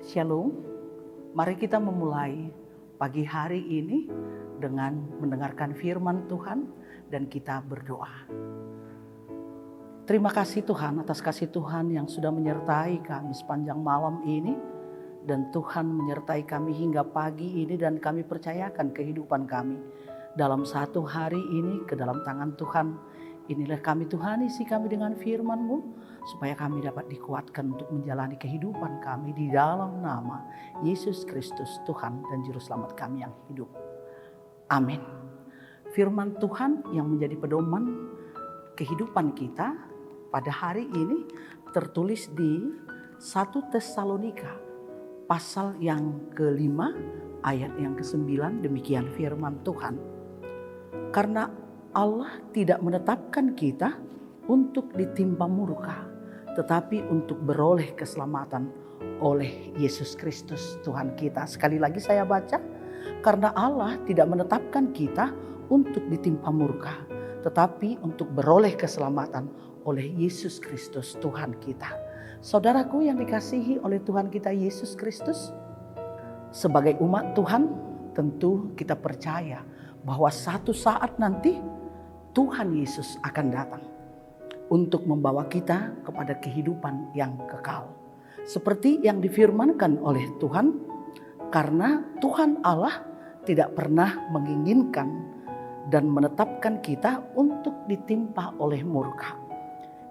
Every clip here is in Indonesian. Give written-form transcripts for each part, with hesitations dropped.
Shalom, mari kita memulai pagi hari ini dengan mendengarkan firman Tuhan dan kita berdoa. Terima kasih Tuhan atas kasih Tuhan yang sudah menyertai kami sepanjang malam ini. Dan Tuhan menyertai kami hingga pagi ini dan kami percayakan kehidupan kami dalam satu hari ini ke dalam tangan Tuhan. Inilah kami Tuhan, isi kami dengan firman-Mu supaya kami dapat dikuatkan untuk menjalani kehidupan kami di dalam nama Yesus Kristus Tuhan dan Juru Selamat kami yang hidup. Amin. Firman Tuhan yang menjadi pedoman kehidupan kita pada hari ini tertulis di 1 Tesalonika pasal yang ke-5 ayat yang ke-9. Demikian firman Tuhan. Karena Allah tidak menetapkan kita untuk ditimpa murka, tetapi untuk beroleh keselamatan oleh Yesus Kristus Tuhan kita. Sekali lagi saya baca, karena Allah tidak menetapkan kita untuk ditimpa murka, tetapi untuk beroleh keselamatan oleh Yesus Kristus Tuhan kita. Saudaraku yang dikasihi oleh Tuhan kita Yesus Kristus, sebagai umat Tuhan tentu kita percaya bahwa satu saat nanti Tuhan Yesus akan datang untuk membawa kita kepada kehidupan yang kekal. Seperti yang difirmankan oleh Tuhan, karena Tuhan Allah tidak pernah menginginkan dan menetapkan kita untuk ditimpa oleh murka.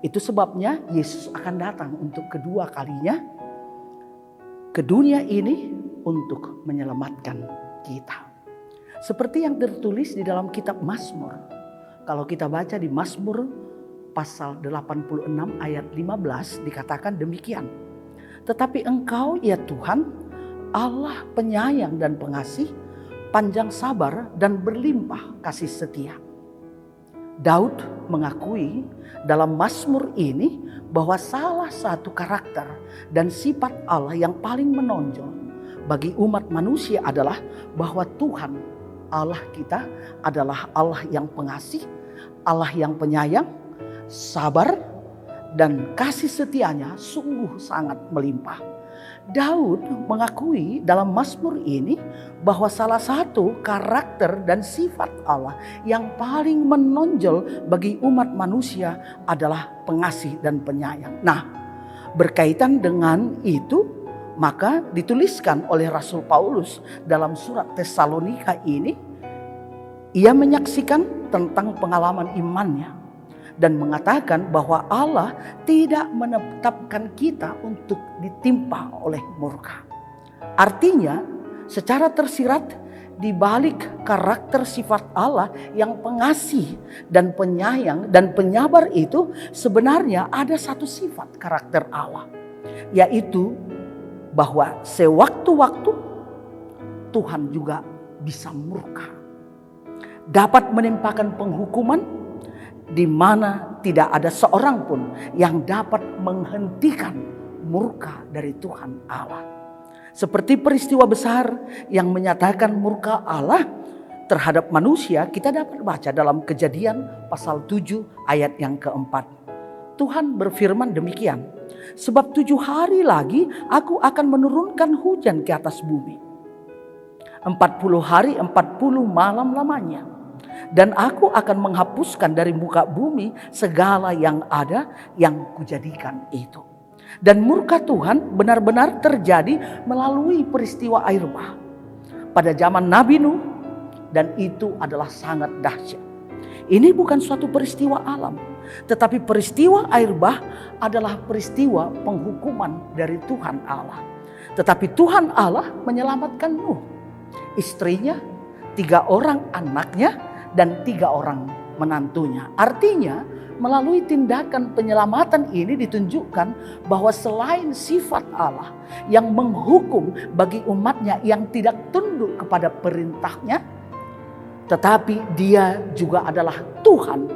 Itu sebabnya Yesus akan datang untuk kedua kalinya ke dunia ini untuk menyelamatkan kita. Seperti yang tertulis di dalam kitab Mazmur. Kalau kita baca di Mazmur pasal 86 ayat 15 dikatakan demikian. Tetapi Engkau ya Tuhan, Allah penyayang dan pengasih, panjang sabar dan berlimpah kasih setia. Daud mengakui dalam Mazmur ini bahwa salah satu karakter dan sifat Allah yang paling menonjol bagi umat manusia adalah bahwa Tuhan Allah kita adalah Allah yang pengasih, Allah yang penyayang, sabar, dan kasih setianya sungguh sangat melimpah. Daud mengakui dalam Mazmur ini bahwa salah satu karakter dan sifat Allah yang paling menonjol bagi umat manusia adalah pengasih dan penyayang. Nah, berkaitan dengan itu, maka dituliskan oleh Rasul Paulus dalam surat Tesalonika ini, ia menyaksikan tentang pengalaman imannya dan mengatakan bahwa Allah tidak menetapkan kita untuk ditimpa oleh murka. Artinya, secara tersirat di balik karakter sifat Allah yang pengasih dan penyayang dan penyabar itu sebenarnya ada satu sifat karakter Allah, yaitu bahwa sewaktu-waktu Tuhan juga bisa murka. Dapat menimpakan penghukuman di mana tidak ada seorang pun yang dapat menghentikan murka dari Tuhan Allah. Seperti peristiwa besar yang menyatakan murka Allah terhadap manusia, kita dapat baca dalam Kejadian pasal 7 ayat yang keempat. Tuhan berfirman demikian, sebab 7 hari lagi aku akan menurunkan hujan ke atas bumi. 40 hari 40 malam lamanya. Dan aku akan menghapuskan dari muka bumi segala yang ada yang kujadikan itu. Dan murka Tuhan benar-benar terjadi melalui peristiwa air bah pada zaman Nabi Nuh, dan itu adalah sangat dahsyat. Ini bukan suatu peristiwa alam, tetapi peristiwa air bah adalah peristiwa penghukuman dari Tuhan Allah. Tetapi Tuhan Allah menyelamatkan Nuh, istrinya, 3 orang anaknya, dan 3 orang menantunya. Artinya melalui tindakan penyelamatan ini ditunjukkan bahwa selain sifat Allah yang menghukum bagi umatnya yang tidak tunduk kepada perintahnya, tetapi dia juga adalah Tuhan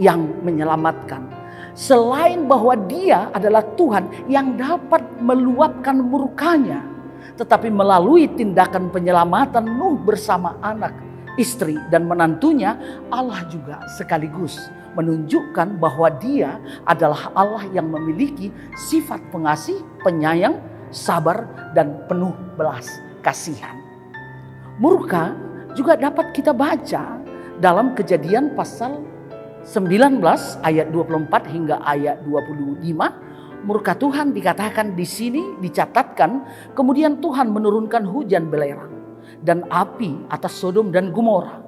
yang menyelamatkan. Selain bahwa dia adalah Tuhan yang dapat meluapkan murkanya, tetapi melalui tindakan penyelamatan Nuh bersama anak, istri, dan menantunya, Allah juga sekaligus menunjukkan bahwa dia adalah Allah yang memiliki sifat pengasih, penyayang, sabar, dan penuh belas kasihan. Murka juga dapat kita baca dalam Kejadian pasal 19 ayat 24 hingga ayat 25. Murka Tuhan dikatakan di sini dicatatkan, kemudian Tuhan menurunkan hujan belerang dan api atas Sodom dan Gomora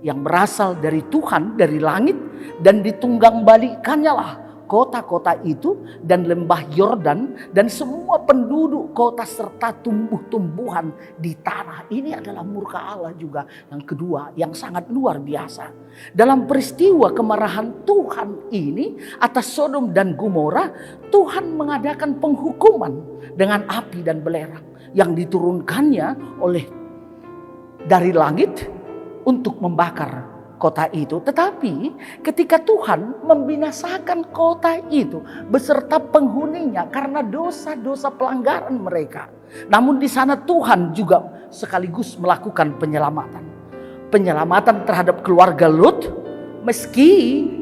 yang berasal dari Tuhan dari langit, dan ditunggang balikannya lah kota-kota itu dan lembah Yordan dan semua penduduk kota serta tumbuh-tumbuhan di tanah. Ini adalah murka Allah juga yang kedua yang sangat luar biasa. Dalam peristiwa kemarahan Tuhan ini atas Sodom dan Gomora, Tuhan mengadakan penghukuman dengan api dan belerang yang diturunkannya oleh dari langit untuk membakar kota itu. Tetapi ketika Tuhan membinasakan kota itu beserta penghuninya karena dosa-dosa pelanggaran mereka, namun di sana Tuhan juga sekaligus melakukan penyelamatan. Penyelamatan terhadap keluarga Lut, meski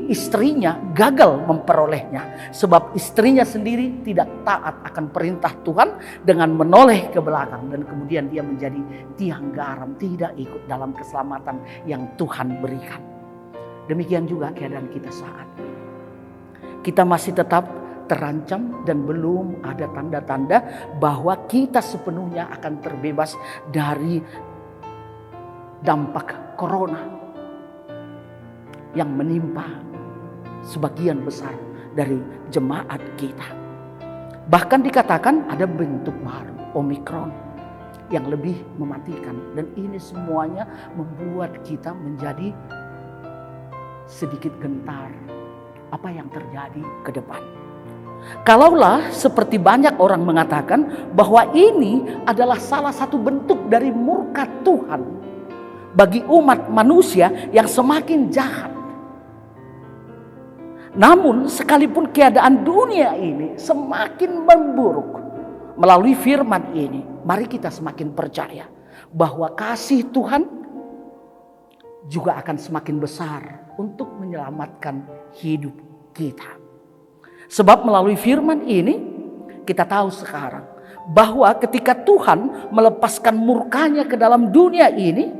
istrinya gagal memperolehnya, sebab istrinya sendiri tidak taat akan perintah Tuhan dengan menoleh ke belakang, dan kemudian dia menjadi tiang garam, tidak ikut dalam keselamatan yang Tuhan berikan. Demikian juga keadaan kita saat ini. Kita masih tetap terancam dan belum ada tanda-tanda bahwa kita sepenuhnya akan terbebas dari dampak corona yang menimpa sebagian besar dari jemaat kita. Bahkan dikatakan ada bentuk baru, Omikron, yang lebih mematikan. Dan ini semuanya membuat kita menjadi sedikit gentar apa yang terjadi ke depan. Kalaulah seperti banyak orang mengatakan bahwa ini adalah salah satu bentuk dari murka Tuhan bagi umat manusia yang semakin jahat. Namun sekalipun keadaan dunia ini semakin memburuk, melalui firman ini mari kita semakin percaya bahwa kasih Tuhan juga akan semakin besar untuk menyelamatkan hidup kita. Sebab melalui firman ini kita tahu sekarang bahwa ketika Tuhan melepaskan murkanya ke dalam dunia ini,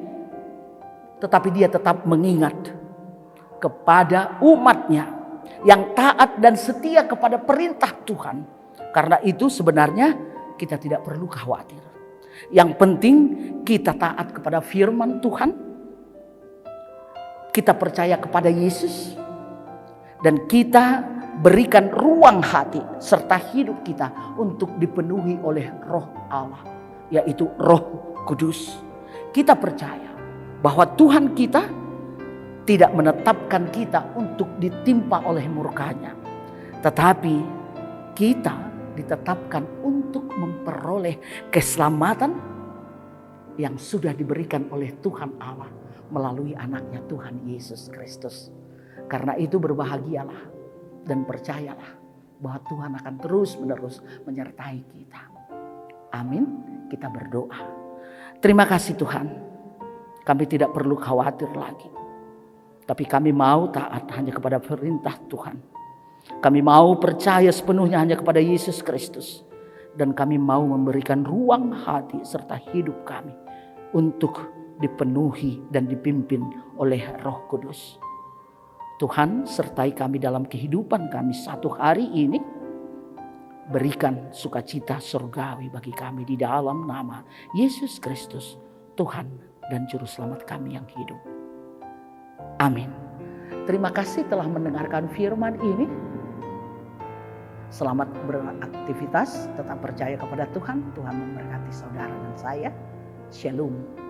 tetapi dia tetap mengingat kepada umatnya yang taat dan setia kepada perintah Tuhan. Karena itu sebenarnya kita tidak perlu khawatir. Yang penting kita taat kepada firman Tuhan. Kita percaya kepada Yesus. Dan kita berikan ruang hati serta hidup kita untuk dipenuhi oleh Roh Allah, yaitu Roh Kudus. Kita percaya bahwa Tuhan kita tidak menetapkan kita untuk ditimpa oleh murkanya, tetapi kita ditetapkan untuk memperoleh keselamatan yang sudah diberikan oleh Tuhan Allah melalui anaknya Tuhan Yesus Kristus. Karena itu berbahagialah dan percayalah bahwa Tuhan akan terus-menerus menyertai kita. Amin. Kita berdoa. Terima kasih Tuhan. Kami tidak perlu khawatir lagi. Tapi kami mau taat hanya kepada perintah Tuhan. Kami mau percaya sepenuhnya hanya kepada Yesus Kristus. Dan kami mau memberikan ruang hati serta hidup kami untuk dipenuhi dan dipimpin oleh Roh Kudus. Tuhan sertai kami dalam kehidupan kami satu hari ini. Berikan sukacita surgawi bagi kami di dalam nama Yesus Kristus, Tuhan dan Juru Selamat kami yang hidup. Amin. Terima kasih telah mendengarkan firman ini. Selamat beraktivitas, tetap percaya kepada Tuhan. Tuhan memberkati saudara dan saya. Shalom.